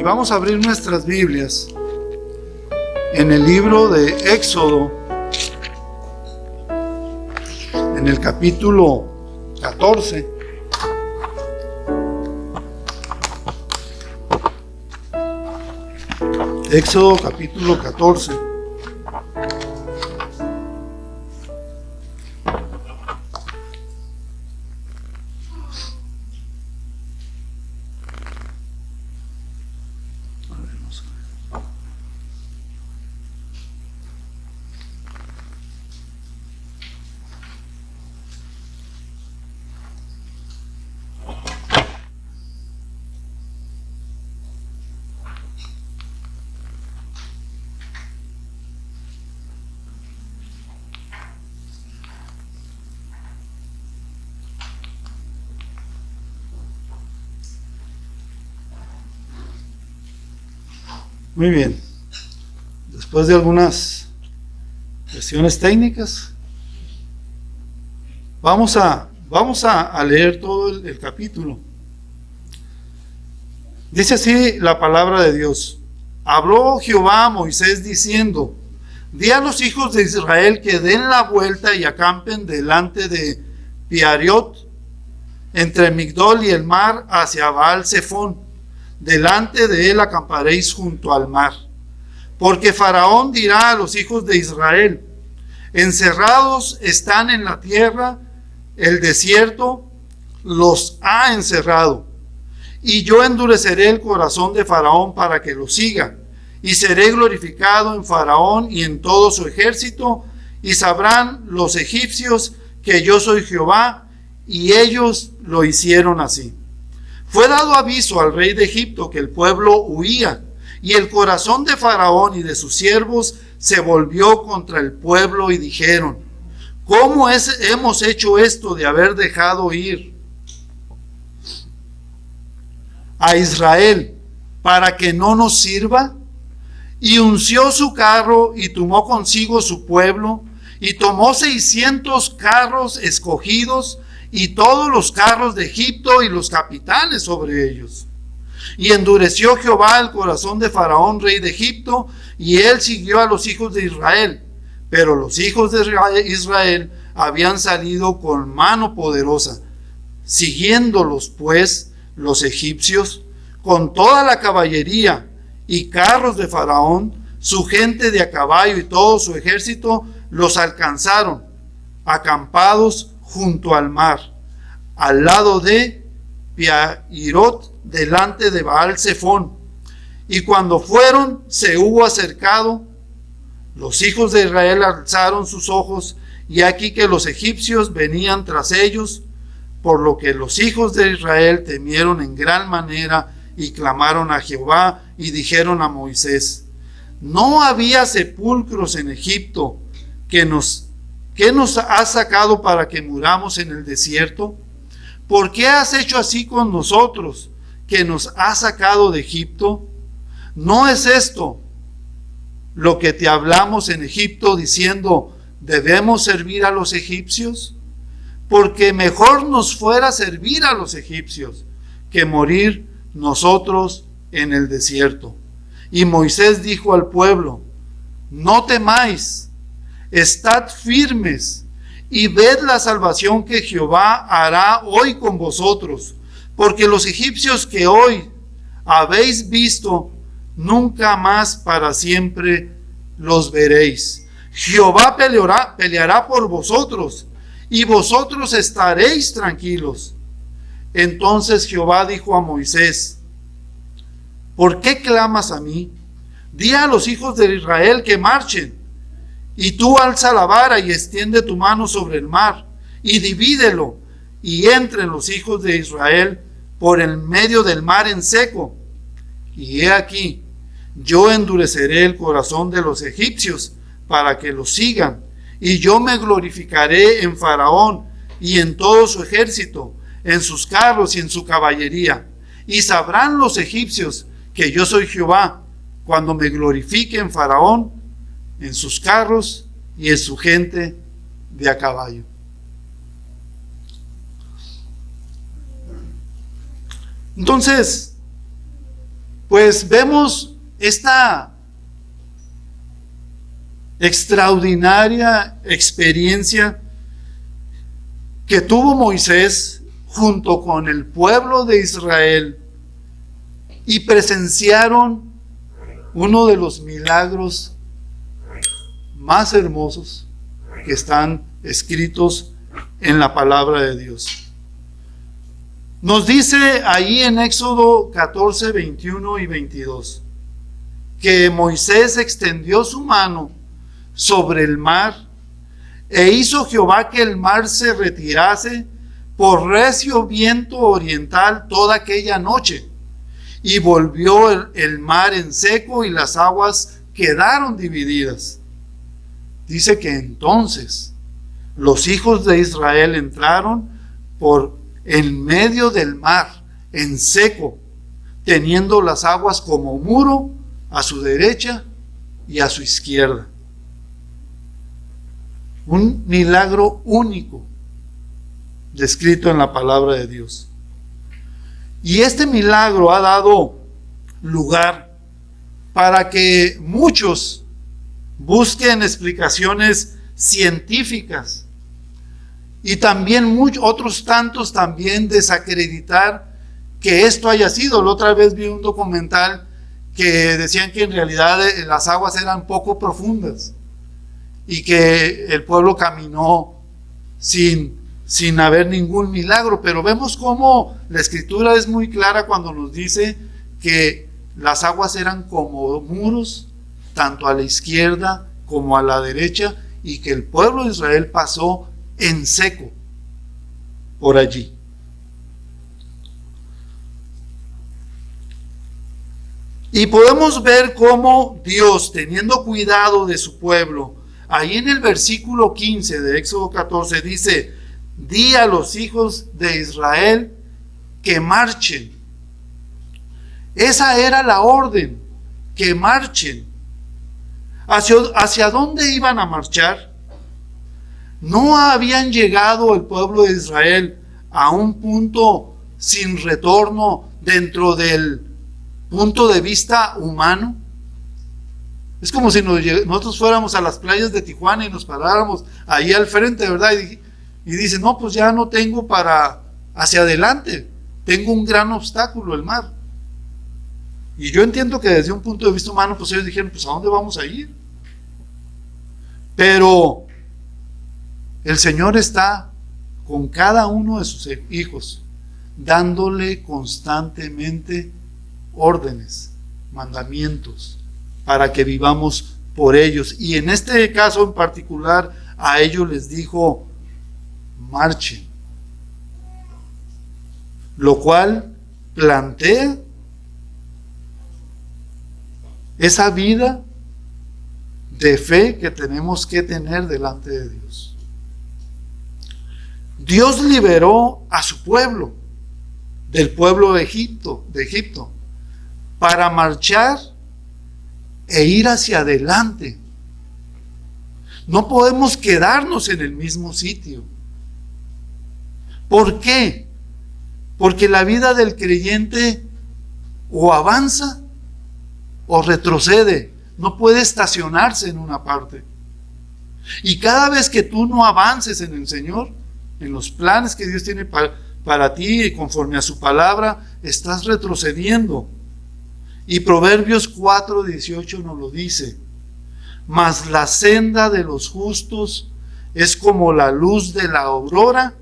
Y vamos a abrir nuestras Biblias en el libro de Éxodo, en el capítulo 14. Éxodo capítulo 14. Muy bien. Después de algunas cuestiones técnicas, vamos a leer todo el capítulo. Dice así la palabra de Dios. Habló Jehová a Moisés diciendo: di a los hijos de Israel que den la vuelta y acampen delante de Piariot, entre Migdol y el mar, hacia Baal-Zephón. Delante de él acamparéis junto al mar. Porque Faraón dirá a los hijos de Israel: encerrados están en la tierra, el desierto los ha encerrado. Y yo endureceré el corazón de Faraón para que lo siga, y seré glorificado en Faraón y en todo su ejército, y sabrán los egipcios que yo soy Jehová. Y ellos lo hicieron así. Fue dado aviso al rey de Egipto que el pueblo huía, y el corazón de Faraón y de sus siervos se volvió contra el pueblo, y dijeron: ¿cómo hemos hecho esto de haber dejado ir a Israel para que no nos sirva? Y unció su carro y tomó consigo su pueblo, y tomó 600 carros escogidos, y todos los carros de Egipto y los capitanes sobre ellos. Y endureció Jehová el corazón de Faraón, rey de Egipto, y él siguió a los hijos de Israel. Pero los hijos de Israel habían salido con mano poderosa, siguiéndolos pues los egipcios, con toda la caballería y carros de Faraón, su gente de a caballo y todo su ejército, los alcanzaron, acampados junto al mar, al lado de Piahirot, delante de Baal-Zephón. Y cuando fueron, se hubo acercado, los hijos de Israel alzaron sus ojos, y aquí que los egipcios venían tras ellos, por lo que los hijos de Israel temieron en gran manera, y clamaron a Jehová, y dijeron a Moisés: ¿no había sepulcros en Egipto que nos has sacado para que muramos en el desierto? ¿Por qué has hecho así con nosotros, que nos has sacado de Egipto? ¿No es esto lo que te hablamos en Egipto, diciendo: debemos servir a los egipcios? Porque mejor nos fuera servir a los egipcios que morir nosotros en el desierto. Y Moisés dijo al pueblo: no temáis, estad firmes y ved la salvación que Jehová hará hoy con vosotros, porque los egipcios que hoy habéis visto, nunca más para siempre los veréis. Jehová peleará por vosotros, y vosotros estaréis tranquilos. Entonces Jehová dijo a Moisés: ¿por qué clamas a mí? Di a los hijos de Israel que marchen. Y tú alza la vara y extiende tu mano sobre el mar, y divídelo, y entren los hijos de Israel por el medio del mar en seco. Y he aquí, yo endureceré el corazón de los egipcios para que los sigan, y yo me glorificaré en Faraón y en todo su ejército, en sus carros y en su caballería. Y sabrán los egipcios que yo soy Jehová, cuando me glorifique en Faraón, en sus carros y en su gente de a caballo. Entonces, Pues vemos esta extraordinaria experiencia que tuvo Moisés junto con el pueblo de Israel y presenciaron uno de los milagros más hermosos que están escritos en la palabra de Dios. Nos dice ahí en Éxodo 14, 21 y 22 que Moisés extendió su mano sobre el mar e hizo Jehová que el mar se retirase por recio viento oriental toda aquella noche, y volvió el mar en seco y las aguas quedaron divididas. Dice que entonces los hijos de Israel entraron por en medio del mar en seco, teniendo las aguas como muro a su derecha y a su izquierda. Un milagro único descrito en la palabra de Dios. Y este milagro ha dado lugar para que muchos busquen explicaciones científicas y también otros tantos también desacreditar que esto haya sido. La otra vez vi un documental que decían que en realidad las aguas eran poco profundas y que el pueblo caminó sin haber ningún milagro, pero vemos cómo la escritura es muy clara cuando nos dice que las aguas eran como muros, tanto a la izquierda como a la derecha, y que el pueblo de Israel pasó en seco por allí. Y podemos ver cómo Dios, teniendo cuidado de su pueblo, ahí en el versículo 15 de Éxodo 14 dice: di a los hijos de Israel que marchen. Esa era la orden, que marchen. ¿Hacia dónde iban a marchar? No habían llegado el pueblo de Israel a un punto sin retorno dentro del punto de vista humano. Es como si nosotros fuéramos a las playas de Tijuana y nos paráramos ahí al frente, ¿verdad? Y dice, no, pues ya no tengo para hacia adelante, tengo un gran obstáculo, el mar. Y yo entiendo que desde un punto de vista humano, pues ellos dijeron, pues ¿a dónde vamos a ir? Pero el Señor está con cada uno de sus hijos, dándole constantemente órdenes, mandamientos, para que vivamos por ellos. Y en este caso en particular, a ellos les dijo, marchen. Lo cual plantea esa vida de fe que tenemos que tener delante de Dios. Dios liberó a su pueblo del pueblo de Egipto, para marchar e ir hacia adelante. No podemos quedarnos en el mismo sitio. ¿Por qué? Porque la vida del creyente o avanza o retrocede. No puede estacionarse en una parte. Y cada vez que tú no avances en el Señor, en los planes que Dios tiene para ti y conforme a su palabra, estás retrocediendo. Y Proverbios 4:18 nos lo dice: mas la senda de los justos es como la luz de la aurora,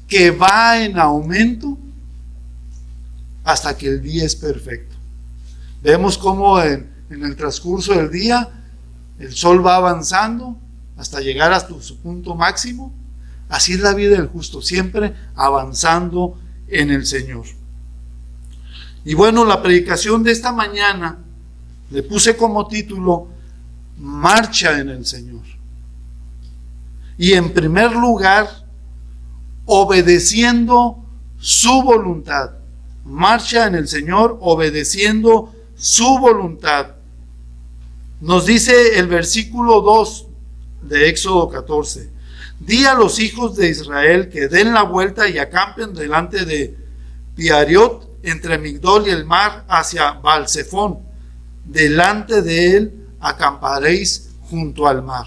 que va en aumento hasta que el día es perfecto. Vemos cómo en el transcurso del día el sol va avanzando hasta llegar hasta su punto máximo. Así es la vida del justo, siempre avanzando en el Señor. Y bueno, la predicación de esta mañana le puse como título: marcha en el Señor. Y en primer lugar, obedeciendo su voluntad. Marcha en el Señor obedeciendo su voluntad. Nos dice el versículo 2 de Éxodo 14: di a los hijos de Israel que den la vuelta y acampen delante de Piariot entre Migdol y el mar hacia Baal-Zephón. Delante de él acamparéis junto al mar.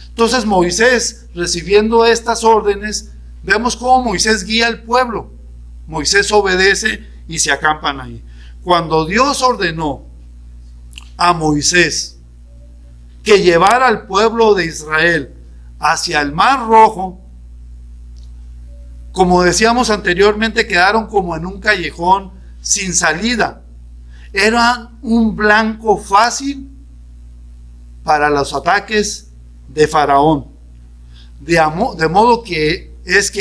Entonces Moisés, recibiendo estas órdenes, vemos cómo Moisés guía al pueblo. Moisés obedece y se acampan ahí. Cuando Dios ordenó a Moisés que llevara al pueblo de Israel hacia el Mar Rojo, como decíamos anteriormente, quedaron como en un callejón sin salida. Eran un blanco fácil para los ataques de Faraón. De modo que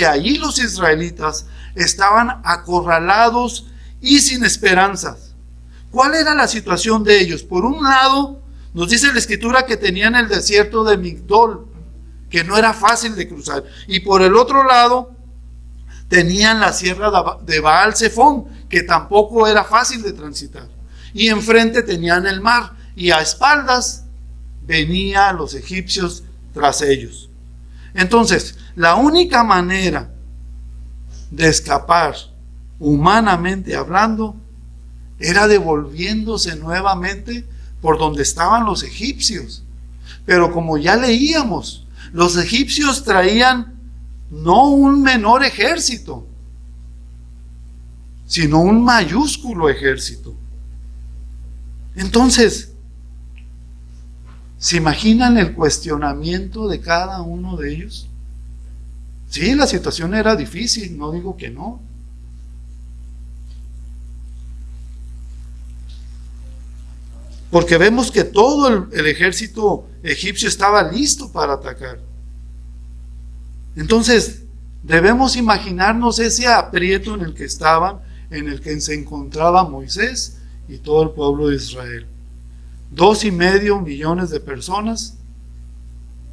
allí los israelitas estaban acorralados y sin esperanzas. ¿Cuál era la situación de ellos? Por un lado, nos dice la Escritura que tenían el desierto de Migdol, que no era fácil de cruzar. Y por el otro lado, tenían la sierra de Baal-Zephón, que tampoco era fácil de transitar. Y enfrente tenían el mar, y a espaldas venían los egipcios tras ellos. Entonces, la única manera de escapar, humanamente hablando, era devolviéndose nuevamente por donde estaban los egipcios. Pero como ya leíamos, los egipcios traían no un menor ejército, sino un mayúsculo ejército. Entonces, ¿se imaginan el cuestionamiento de cada uno de ellos? Sí, la situación era difícil, no digo que no. Porque vemos que todo el ejército egipcio estaba listo para atacar. Entonces, debemos imaginarnos ese aprieto en el que estaban, en el que se encontraba Moisés y todo el pueblo de Israel. 2,5 millones de personas,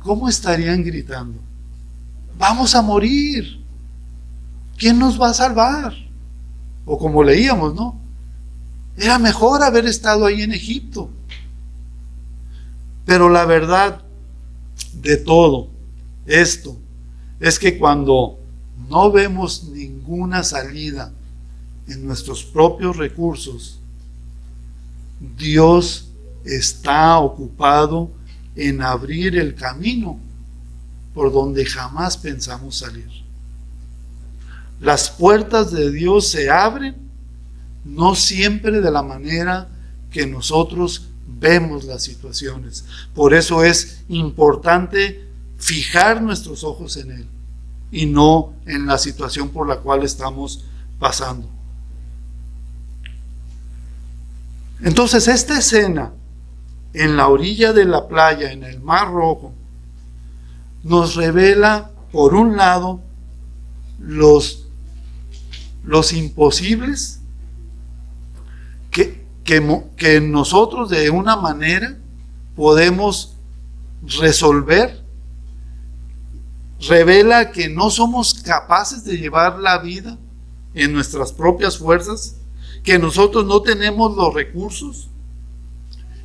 ¿cómo estarían gritando? Vamos a morir. ¿Quién nos va a salvar? O como leíamos, ¿no? Era mejor haber estado ahí en Egipto. Pero la verdad de todo esto es que cuando no vemos ninguna salida en nuestros propios recursos, Dios está ocupado en abrir el camino por donde jamás pensamos salir. Las puertas de Dios se abren, no siempre de la manera que nosotros vemos las situaciones. Por eso es importante fijar nuestros ojos en Él y no en la situación por la cual estamos pasando. Entonces, esta escena en la orilla de la playa, en el Mar Rojo, nos revela, por un lado, los imposibles que nosotros de una manera podemos resolver. Revela que no somos capaces de llevar la vida en nuestras propias fuerzas, que nosotros no tenemos los recursos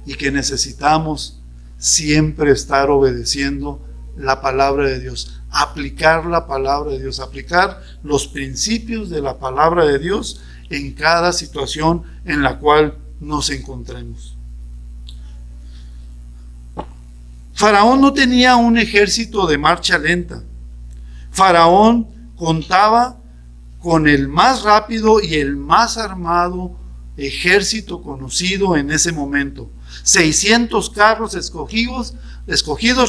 y que necesitamos siempre estar obedeciendo la palabra de Dios, aplicar la palabra de Dios, aplicar los principios de la palabra de Dios en cada situación en la cual nos encontremos. Faraón no tenía un ejército de marcha lenta. Faraón contaba con el más rápido y el más armado ejército conocido en ese momento. 600 carros escogidos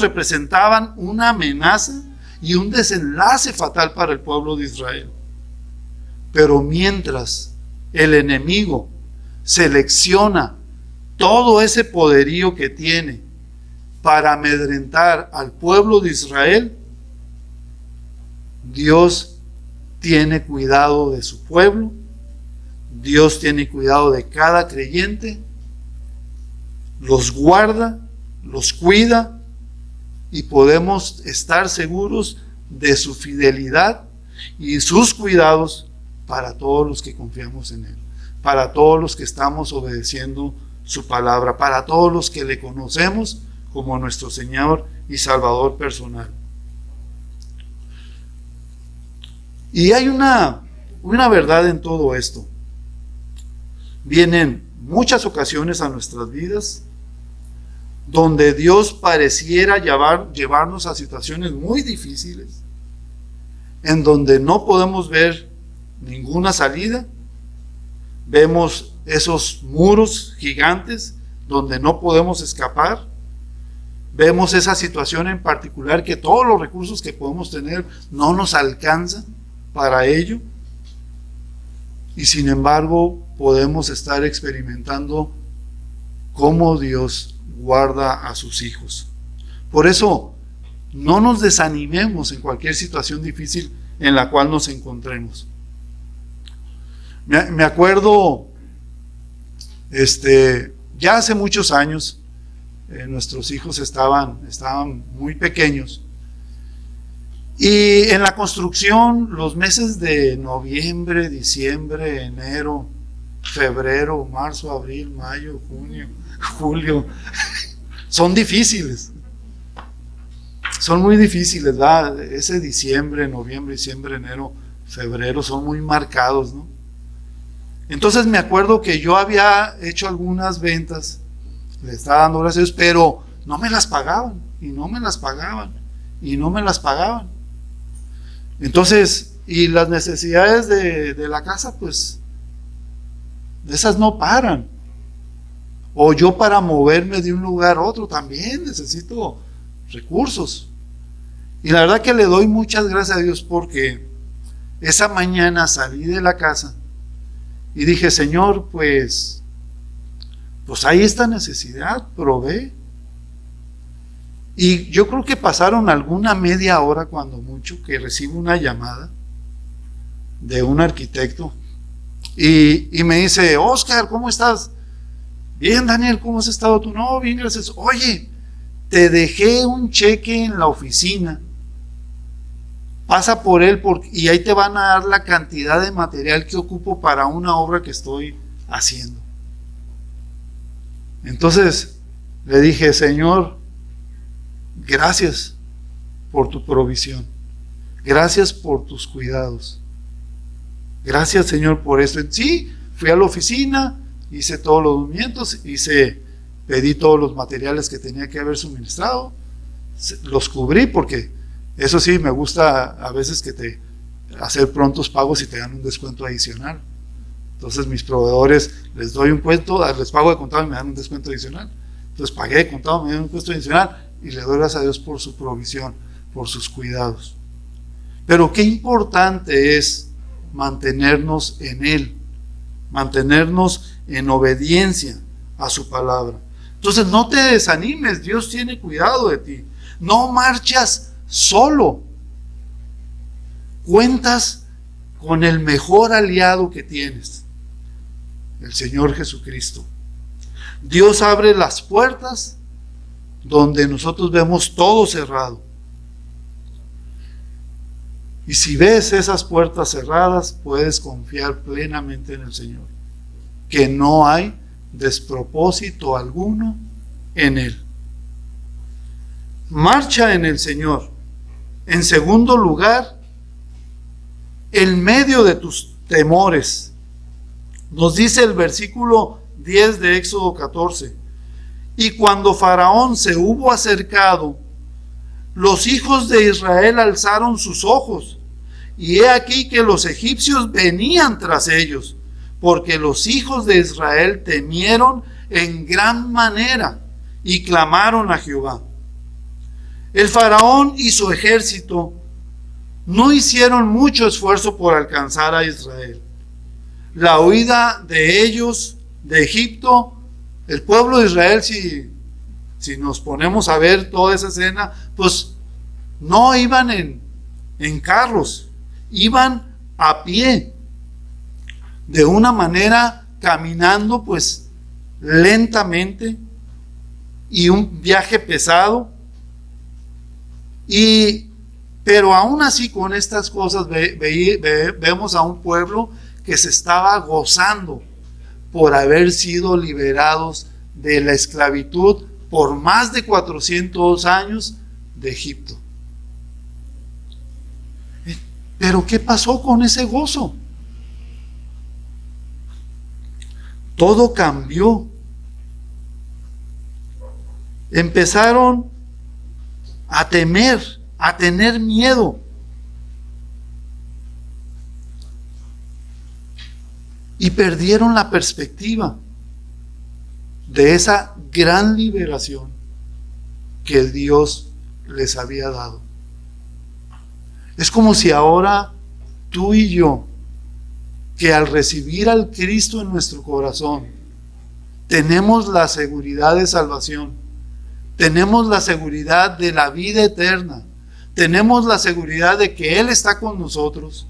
representaban una amenaza y un desenlace fatal para el pueblo de Israel. Pero mientras el enemigo selecciona todo ese poderío que tiene para amedrentar al pueblo de Israel, Dios tiene cuidado de su pueblo, Dios tiene cuidado de cada creyente, los guarda, los cuida y podemos estar seguros de su fidelidad y sus cuidados para todos los que confiamos en Él, para todos los que estamos obedeciendo su palabra, para todos los que le conocemos como nuestro Señor y Salvador personal. Y hay una verdad en todo esto. Vienen muchas ocasiones a nuestras vidas donde Dios pareciera llevarnos a situaciones muy difíciles, en donde no podemos ver ninguna salida. Vemos esos muros gigantes donde no podemos escapar. Vemos esa situación en particular que todos los recursos que podemos tener no nos alcanzan para ello. Y sin embargo podemos estar experimentando cómo Dios guarda a sus hijos. Por eso, no nos desanimemos en cualquier situación difícil en la cual nos encontremos. Me acuerdo, ya hace muchos años, nuestros hijos estaban muy pequeños. Y en la construcción, los meses de noviembre, diciembre, enero, febrero, marzo, abril, mayo, junio, julio, son difíciles. Son muy difíciles, ¿verdad? Ese diciembre, noviembre, diciembre, enero, febrero son muy marcados, ¿no? Entonces me acuerdo que yo había hecho algunas ventas, le estaba dando gracias a Dios, pero no me las pagaban, y no me las pagaban, y no me las pagaban. Entonces, y las necesidades de la casa, pues, de esas no paran. O yo para moverme de un lugar a otro también necesito recursos. Y la verdad que le doy muchas gracias a Dios porque esa mañana salí de la casa y dije, Señor, pues hay esta necesidad, provee. Y yo creo que pasaron alguna media hora, cuando mucho, que recibo una llamada de un arquitecto y me dice, Oscar, ¿cómo estás? Bien, Daniel, ¿cómo has estado tú? No, bien, gracias. Oye, te dejé un cheque en la oficina, pasa por él y ahí te van a dar la cantidad de material que ocupo para una obra que estoy haciendo. Entonces le dije, Señor, gracias por tu provisión, gracias por tus cuidados, gracias, Señor, por esto. Sí, fui a la oficina, hice todos los movimientos, pedí todos los materiales que tenía que haber suministrado, los cubrí, porque eso sí, me gusta a veces hacer prontos pagos y te dan un descuento adicional. Entonces mis proveedores, les doy un cuento, les pago de contado y me dan un descuento adicional. Entonces pagué de contado, me dan un descuento adicional y le doy gracias a Dios por su provisión, por sus cuidados. Pero qué importante es mantenernos en Él, mantenernos en obediencia a su palabra. Entonces no te desanimes, Dios tiene cuidado de ti. No marchas solo. Cuentas con el mejor aliado que tienes, el Señor Jesucristo. Dios abre las puertas donde nosotros vemos todo cerrado. Y si ves esas puertas cerradas, puedes confiar plenamente en el Señor, que no hay despropósito alguno en Él. Marcha en el Señor. En segundo lugar, en medio de tus temores. Nos dice el versículo 10 de Éxodo 14. Y cuando Faraón se hubo acercado, los hijos de Israel alzaron sus ojos, y he aquí que los egipcios venían tras ellos, porque los hijos de Israel temieron en gran manera y clamaron a Jehová. El Faraón y su ejército no hicieron mucho esfuerzo por alcanzar a Israel. La huida de ellos de Egipto, el pueblo de Israel, si nos ponemos a ver toda esa escena, pues no iban en carros, iban a pie, de una manera caminando pues lentamente, y un viaje pesado. Pero aún así, con estas cosas vemos a un pueblo que se estaba gozando por haber sido liberados de la esclavitud por más de 400 años de Egipto. Pero ¿qué pasó con ese gozo? todo cambió. Empezaron a temer, a tener miedo. Y perdieron la perspectiva de esa gran liberación que Dios les había dado. Es como si ahora tú y yo, que al recibir al Cristo en nuestro corazón, tenemos la seguridad de salvación, tenemos la seguridad de la vida eterna, tenemos la seguridad de que Él está con nosotros,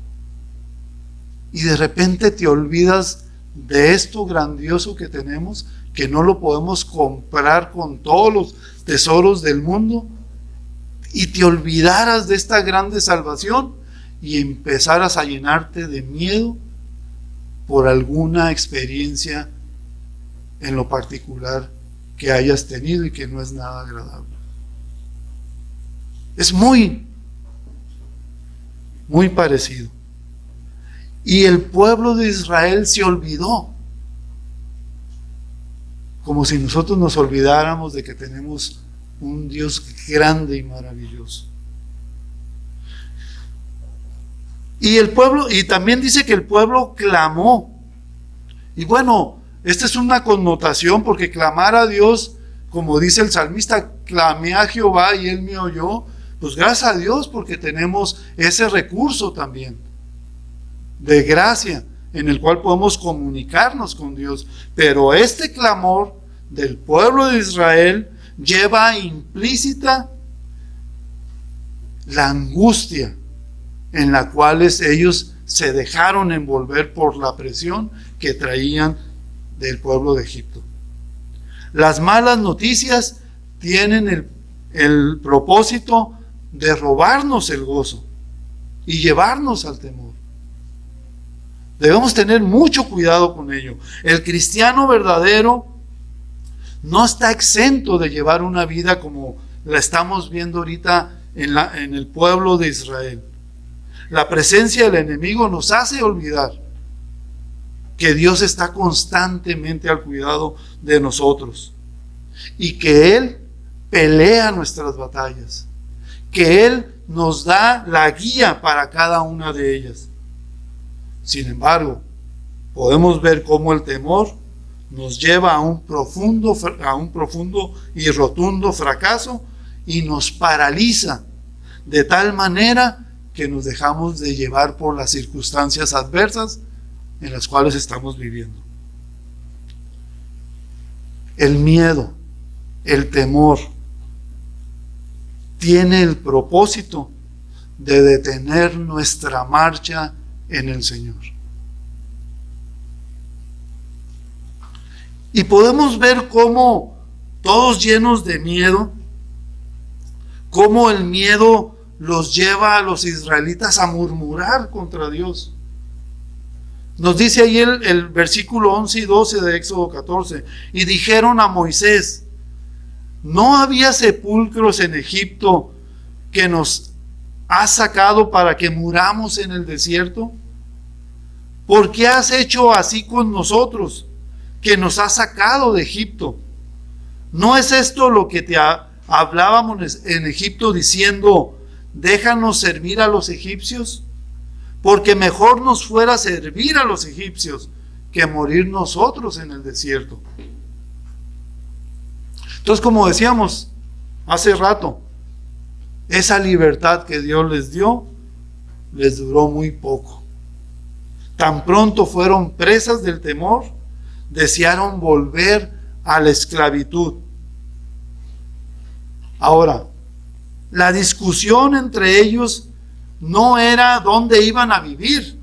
y de repente te olvidas de esto grandioso que tenemos, que no lo podemos comprar con todos los tesoros del mundo, y te olvidaras de esta grande salvación y empezaras a llenarte de miedo por alguna experiencia en lo particular que hayas tenido y que no es nada agradable. Es muy parecido. Y el pueblo de Israel se olvidó, como si nosotros nos olvidáramos de que tenemos un Dios grande y maravilloso. Y el pueblo, y también dice que el pueblo clamó. Y bueno, esta es una connotación, porque clamar a Dios, como dice el salmista, clamé a Jehová y Él me oyó. Pues gracias a Dios, porque tenemos ese recurso también de gracia en el cual podemos comunicarnos con Dios. Pero este clamor del pueblo de Israel lleva implícita la angustia en la cual ellos se dejaron envolver por la presión que traían del pueblo de Egipto. Las malas noticias tienen el propósito de robarnos el gozo y llevarnos al temor. Debemos tener mucho cuidado con ello. El cristiano verdadero no está exento de llevar una vida como la estamos viendo ahorita en el pueblo de Israel. La presencia del enemigo nos hace olvidar que Dios está constantemente al cuidado de nosotros y que Él pelea nuestras batallas, que Él nos da la guía para cada una de ellas. Sin embargo, podemos ver cómo el temor nos lleva a un profundo y rotundo fracaso y nos paraliza de tal manera que nos dejamos de llevar por las circunstancias adversas en las cuales estamos viviendo. El miedo, el temor, tiene el propósito de detener nuestra marcha en el Señor. Y podemos ver cómo todos llenos de miedo, cómo el miedo los lleva a los israelitas a murmurar contra Dios. Nos dice ahí el versículo 11 y 12 de Éxodo 14, y dijeron a Moisés: ¿no había sepulcros en Egipto que nos has sacado para que muramos en el desierto? ¿Por qué has hecho así con nosotros, que nos has sacado de Egipto? ¿No es esto lo que te hablábamos en Egipto diciendo: déjanos servir a los egipcios? Porque mejor nos fuera servir a los egipcios que morir nosotros en el desierto. Entonces, como decíamos hace rato, esa libertad que Dios les dio les duró muy poco. Tan pronto fueron presas del temor, desearon volver a la esclavitud. Ahora, la discusión entre ellos no era dónde iban a vivir,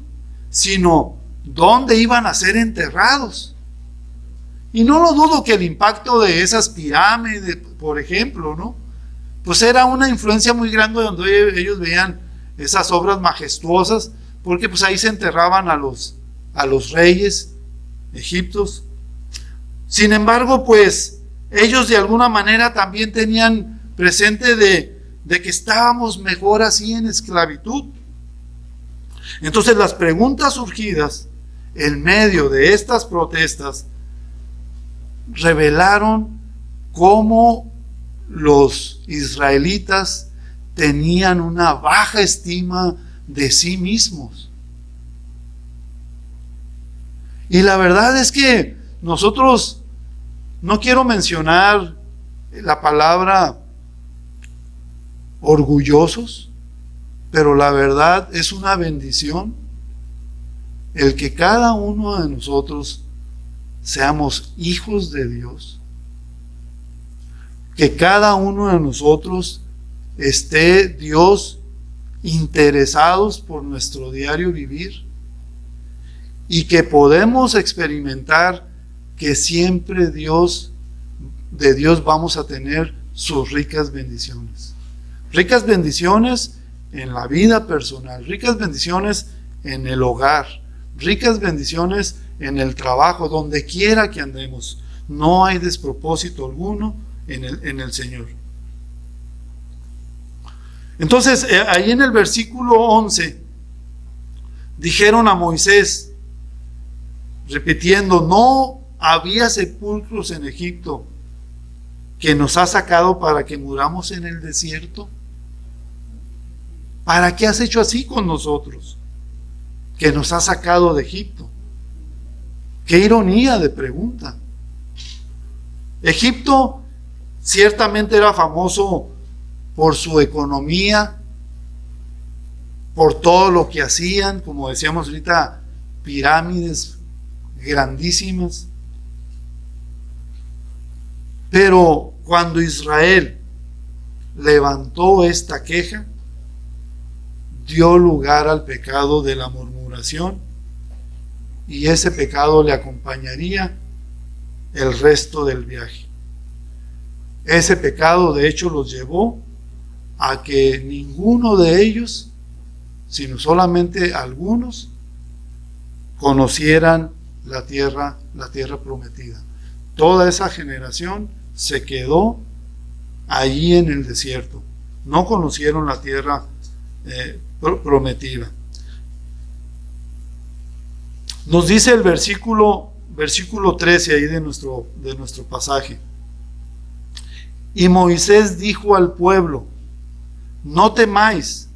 sino dónde iban a ser enterrados. Y no lo dudo que el impacto de esas pirámides, por ejemplo, ¿no?, pues era una influencia muy grande donde ellos veían esas obras majestuosas, porque pues ahí se enterraban a los reyes egipcios. Sin embargo, pues ellos de alguna manera también tenían presente de que estábamos mejor así en esclavitud. Entonces las preguntas surgidas en medio de estas protestas revelaron cómo los israelitas tenían una baja estima de sí mismos. Y la verdad es que nosotros, no quiero mencionar la palabra orgullosos, pero la verdad es una bendición el que cada uno de nosotros seamos hijos de Dios, que cada uno de nosotros esté Dios interesados por nuestro diario vivir y que podemos experimentar que siempre de Dios vamos a tener sus ricas bendiciones. Ricas bendiciones en la vida personal, ricas bendiciones en el hogar, ricas bendiciones en el trabajo, donde quiera que andemos. No hay despropósito alguno en el Señor. Entonces, ahí en el versículo 11, dijeron a Moisés, repitiendo, ¿no había sepulcros en Egipto que nos ha sacado para que muramos en el desierto? ¿Para qué has hecho así con nosotros, que nos has sacado de Egipto? Qué ironía de pregunta. Egipto ciertamente era famoso por su economía, por todo lo que hacían, como decíamos ahorita, pirámides grandísimas. Pero cuando Israel levantó esta queja, dio lugar al pecado de la murmuración, y ese pecado le acompañaría el resto del viaje. Ese pecado, de hecho, los llevó a que ninguno de ellos, sino solamente algunos, conocieran la tierra prometida. Toda esa generación se quedó allí en el desierto. No conocieron la tierra prometida. Nos dice el versículo 13 ahí de nuestro pasaje. Y Moisés dijo al pueblo, no temáis,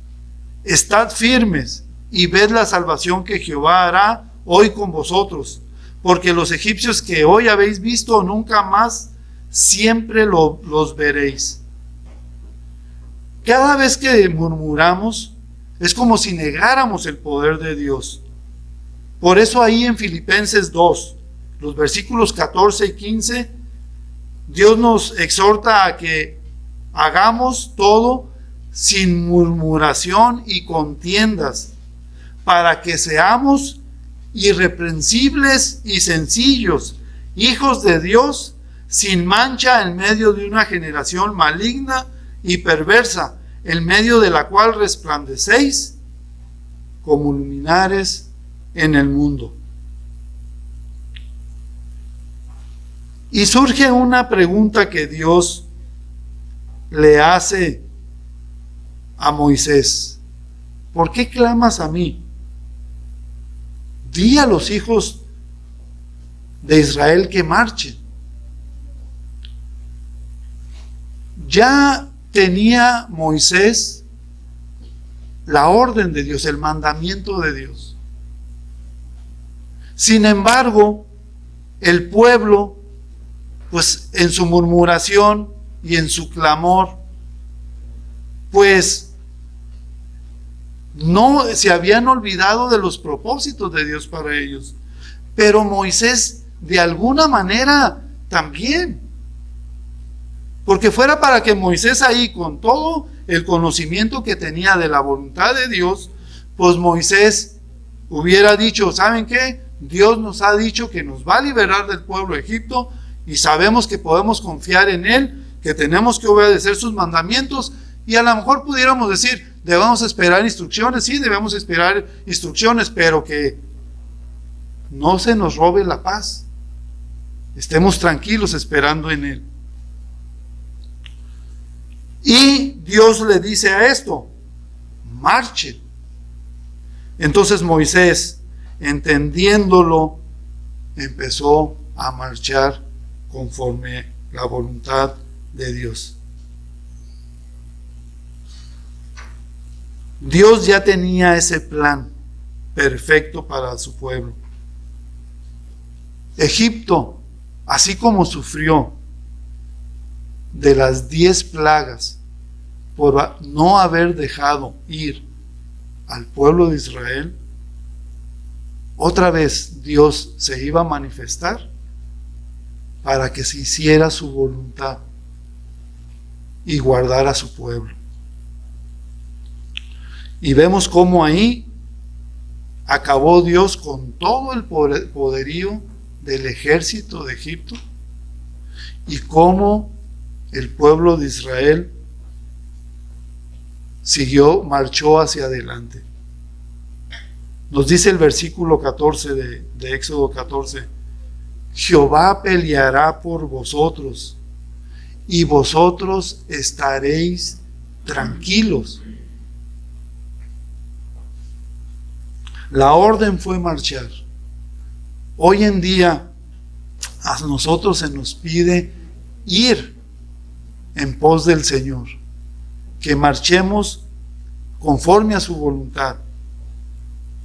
estad firmes y ved la salvación que Jehová hará hoy con vosotros, porque los egipcios que hoy habéis visto nunca más siempre los veréis. Cada vez que murmuramos es como si negáramos el poder de Dios. Por eso ahí en Filipenses 2, los versículos 14 y 15, Dios nos exhorta a que hagamos todo sin murmuración y contiendas, para que seamos irreprensibles y sencillos, hijos de Dios, sin mancha en medio de una generación maligna y perversa, en medio de la cual resplandecéis como luminares en el mundo. Y surge una pregunta que Dios le hace a Moisés. ¿Por qué clamas a mí? Di a los hijos de Israel que marchen. Ya tenía Moisés la orden de Dios, el mandamiento de Dios. Sin embargo, el pueblo, pues en su murmuración y en su clamor, pues no se habían olvidado de los propósitos de Dios para ellos. Pero Moisés, de alguna manera, también. Porque fuera para que Moisés ahí, con todo el conocimiento que tenía de la voluntad de Dios, pues Moisés hubiera dicho, ¿saben qué? Dios nos ha dicho que nos va a liberar del pueblo de Egipto y sabemos que podemos confiar en Él, que tenemos que obedecer sus mandamientos, y a lo mejor pudiéramos decir, debemos esperar instrucciones, sí, debemos esperar instrucciones, pero que no se nos robe la paz. Estemos tranquilos esperando en Él. Y Dios le dice a esto, marchen. Entonces Moisés, entendiéndolo, empezó a marchar conforme la voluntad de Dios. Dios ya tenía ese plan perfecto para su pueblo. Egipto, así como sufrió de las 10 plagas por no haber dejado ir al pueblo de Israel, otra vez Dios se iba a manifestar para que se hiciera su voluntad y guardara a su pueblo. Y vemos cómo ahí acabó Dios con todo el poderío del ejército de Egipto y cómo el pueblo de Israel marchó hacia adelante. Nos dice el versículo 14 de Éxodo 14: Jehová peleará por vosotros y vosotros estaréis tranquilos. La orden fue marchar. Hoy en día a nosotros se nos pide ir en pos del Señor, que marchemos conforme a su voluntad,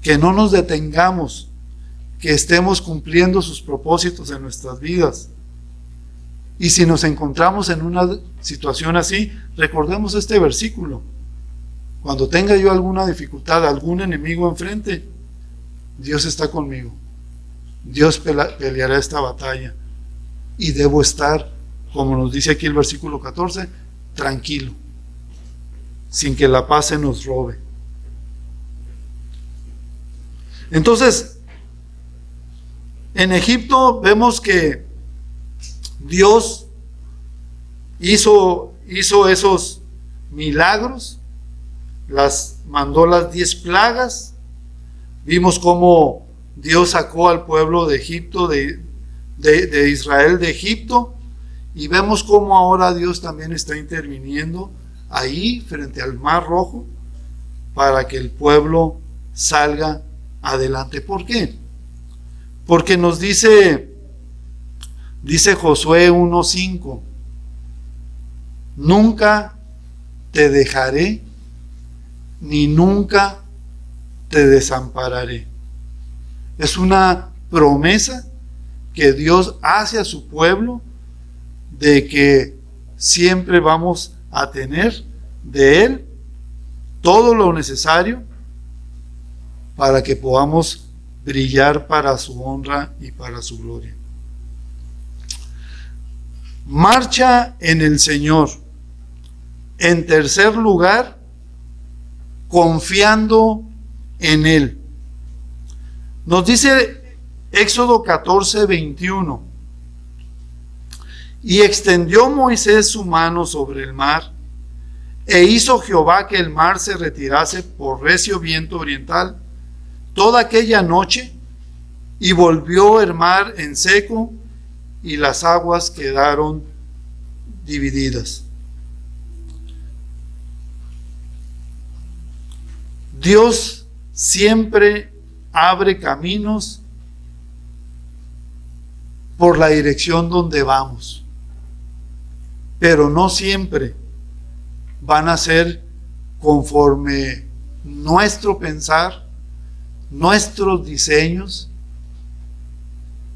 que no nos detengamos, que estemos cumpliendo sus propósitos en nuestras vidas. Y si nos encontramos en una situación así, recordemos este versículo: cuando tenga yo alguna dificultad, algún enemigo enfrente, Dios está conmigo. Dios peleará esta batalla y debo estar, como nos dice aquí el versículo 14, tranquilo, sin que la paz se nos robe. Entonces, en Egipto vemos que Dios hizo esos milagros, mandó las 10 plagas. Vimos cómo Dios sacó al pueblo de Egipto, de Israel de Egipto, y vemos cómo ahora Dios también está interviniendo ahí frente al Mar Rojo para que el pueblo salga adelante. ¿Por qué? Porque nos dice Josué 1:5: nunca te dejaré ni nunca te desampararé. Es una promesa que Dios hace a su pueblo de que siempre vamos a tener de Él todo lo necesario para que podamos brillar para su honra y para su gloria. Marcha en el Señor. En tercer lugar, confiando en Él. Nos dice Éxodo 14:21: y extendió Moisés su mano sobre el mar, e hizo Jehová que el mar se retirase por recio viento oriental toda aquella noche, y volvió el mar en seco, y las aguas quedaron divididas. Dios siempre abre caminos por la dirección donde vamos, pero no siempre van a ser conforme nuestro pensar, nuestros diseños,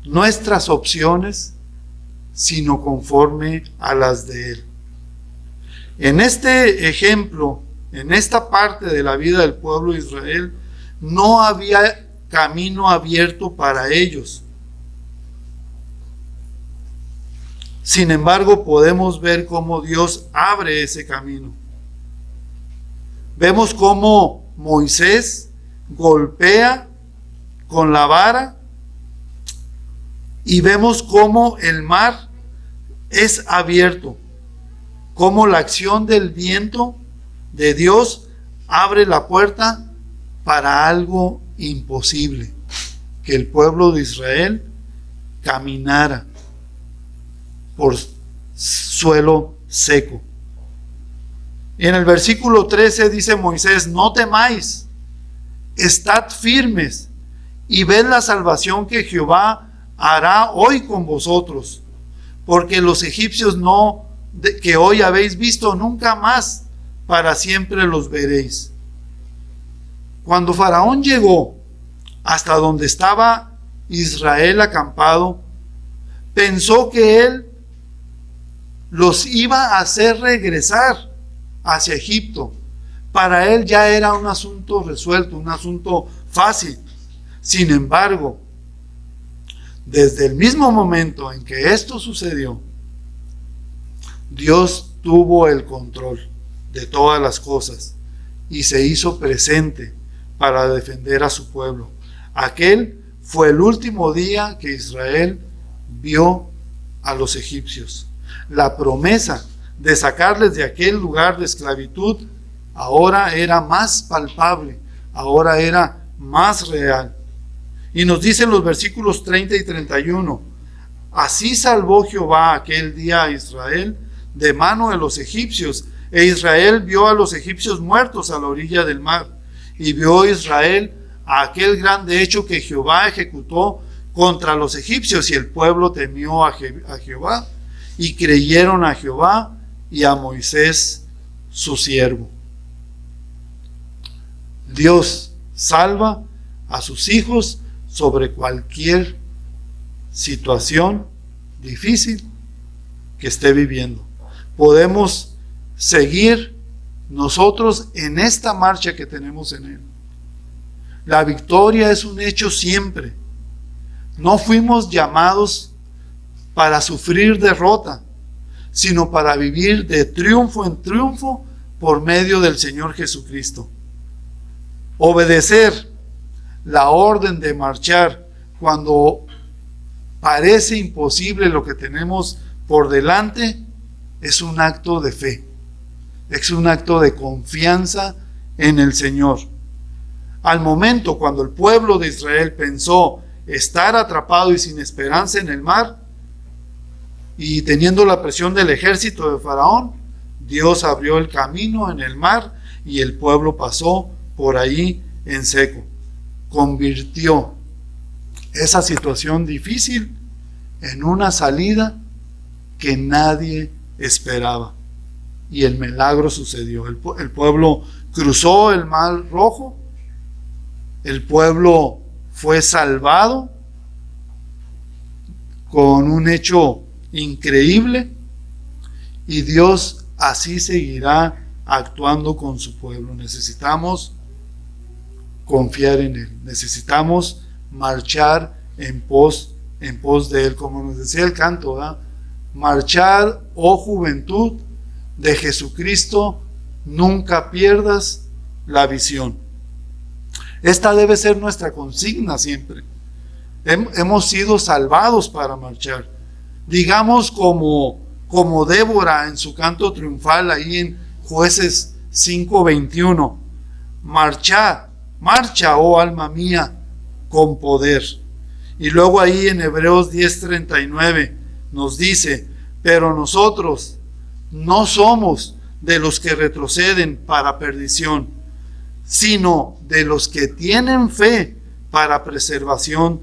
nuestras opciones, sino conforme a las de Él. En este ejemplo, en esta parte de la vida del pueblo de Israel, no había camino abierto para ellos. Sin embargo, podemos ver cómo Dios abre ese camino. Vemos cómo Moisés golpea con la vara y vemos cómo el mar es abierto, cómo la acción del viento de Dios abre la puerta para algo imposible, que el pueblo de Israel caminara por suelo seco. Y en el versículo 13 dice Moisés: no temáis, estad firmes y ved la salvación que Jehová hará hoy con vosotros, porque los egipcios que hoy habéis visto, nunca más para siempre los veréis. Cuando Faraón llegó hasta donde estaba Israel acampado, pensó que él los iba a hacer regresar hacia Egipto. Para él ya era un asunto resuelto, un asunto fácil. Sin embargo, desde el mismo momento en que esto sucedió, Dios tuvo el control de todas las cosas y se hizo presente para defender a su pueblo. Aquel fue el último día que Israel vio a los egipcios. La promesa de sacarles de aquel lugar de esclavitud ahora era más palpable, ahora era más real. Y nos dicen los versículos 30 y 31, así salvó Jehová aquel día a Israel de mano de los egipcios, e Israel vio a los egipcios muertos a la orilla del mar, y vio Israel a aquel grande hecho que Jehová ejecutó contra los egipcios, y el pueblo temió a Jehová, y creyeron a Jehová y a Moisés su siervo. Dios salva a sus hijos sobre cualquier situación difícil que esté viviendo. Podemos seguir nosotros en esta marcha que tenemos en Él. La victoria es un hecho siempre. No fuimos llamados para sufrir derrota, sino para vivir de triunfo en triunfo por medio del Señor Jesucristo. Obedecer la orden de marchar cuando parece imposible lo que tenemos por delante es un acto de fe, es un acto de confianza en el Señor. Al momento cuando el pueblo de Israel pensó estar atrapado y sin esperanza en el mar y teniendo la presión del ejército de Faraón, Dios abrió el camino en el mar y el pueblo pasó por ahí en seco. Convirtió esa situación difícil en una salida que nadie esperaba. Y el milagro sucedió. El pueblo cruzó el mar Rojo. El pueblo fue salvado con un hecho increíble. Y Dios así seguirá actuando con su pueblo. Necesitamos confiar en Él. Necesitamos marchar en pos de Él, como nos decía el canto, ¿verdad? Marchar, oh juventud, de Jesucristo, nunca pierdas la visión. Esta debe ser nuestra consigna siempre. Hemos sido salvados para marchar. Digamos como Débora en su canto triunfal ahí en Jueces 5:21. Marcha, oh alma mía, con poder. Y luego ahí en Hebreos 10:39 nos dice, pero nosotros no somos de los que retroceden para perdición, sino de los que tienen fe para preservación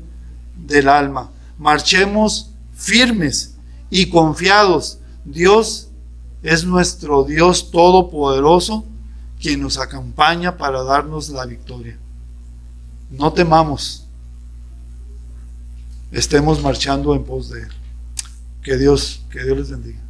del alma. Marchemos firmes y confiados. Dios es nuestro Dios todopoderoso, quien nos acompaña para darnos la victoria. No temamos, estemos marchando en pos de Él. Que Dios les bendiga.